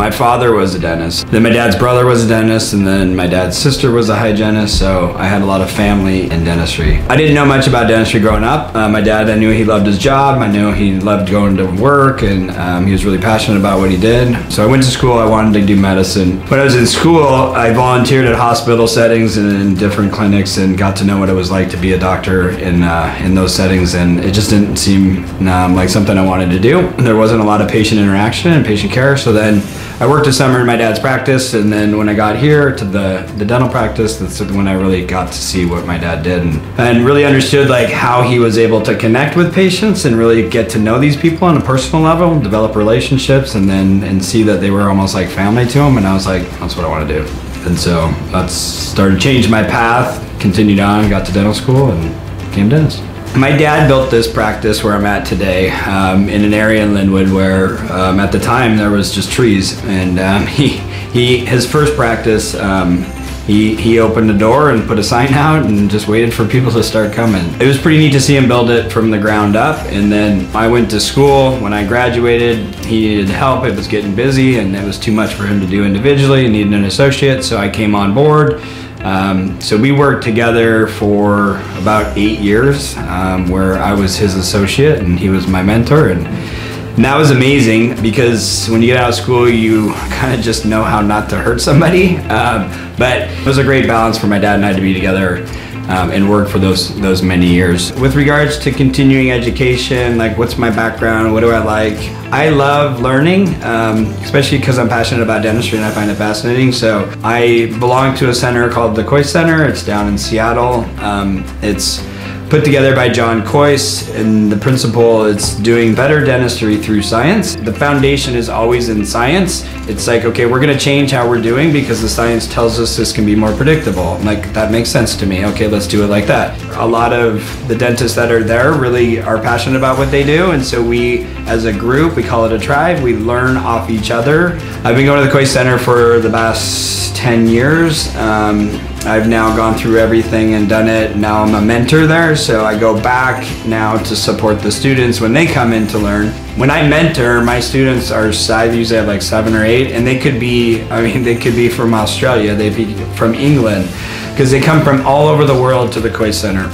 My father was a dentist, then my dad's brother was a dentist, and then my dad's sister was a hygienist, so I had a lot of family in dentistry. I didn't know much about dentistry growing up. My dad, I knew he loved his job, I knew he loved going to work, and he was really passionate about what he did. So I went to school, I wanted to do medicine. When I was in school, I volunteered at hospital settings and in different clinics and got to know what it was like to be a doctor in those settings, and it just didn't seem like something I wanted to do. There wasn't a lot of patient interaction and patient care, so then I worked a summer in my dad's practice, and then when I got here to the dental practice, that's when I really got to see what my dad did and really understood like how he was able to connect with patients and really get to know these people on a personal level, develop relationships, and see that they were almost like family to him. And I was like, that's what I want to do. And so that's started to change my path, continued on, got to dental school, and became a dentist. My dad built this practice where I'm at today in an area in Lynnwood where at the time there was just trees, and his first practice he opened the door and put a sign out and just waited for people to start coming. It was pretty neat to see him build it from the ground up. And then I went to school. When I graduated, he needed help. It was getting busy and it was too much for him to do individually. He needed an associate, so I came on board. So we worked together for about 8 years where I was his associate and he was my mentor. And that was amazing because when you get out of school, you kind of just know how not to hurt somebody. But it was a great balance for my dad and I to be together and work for those many years. With regards to continuing education, like what's my background, what do I like? I love learning, especially because I'm passionate about dentistry and I find it fascinating. So I belong to a center called the Coyce Center. It's down in Seattle. It's put together by John Coyce, and the principle is doing better dentistry through science. The foundation is always in science. It's like, okay, we're gonna change how we're doing because the science tells us this can be more predictable. Like, that makes sense to me. Okay, let's do it like that. A lot of the dentists that are there really are passionate about what they do, and so we, as a group, we call it a tribe, we learn off each other. I've been going to the Coyce Center for the past 10 years. I've now gone through everything and done it. Now I'm a mentor there, so I go back now to support the students when they come in to learn. When I mentor, my students are, I usually have like 7 or 8, and they could be, they could be from Australia, they'd be from England, because they come from all over the world to the Coyce Center.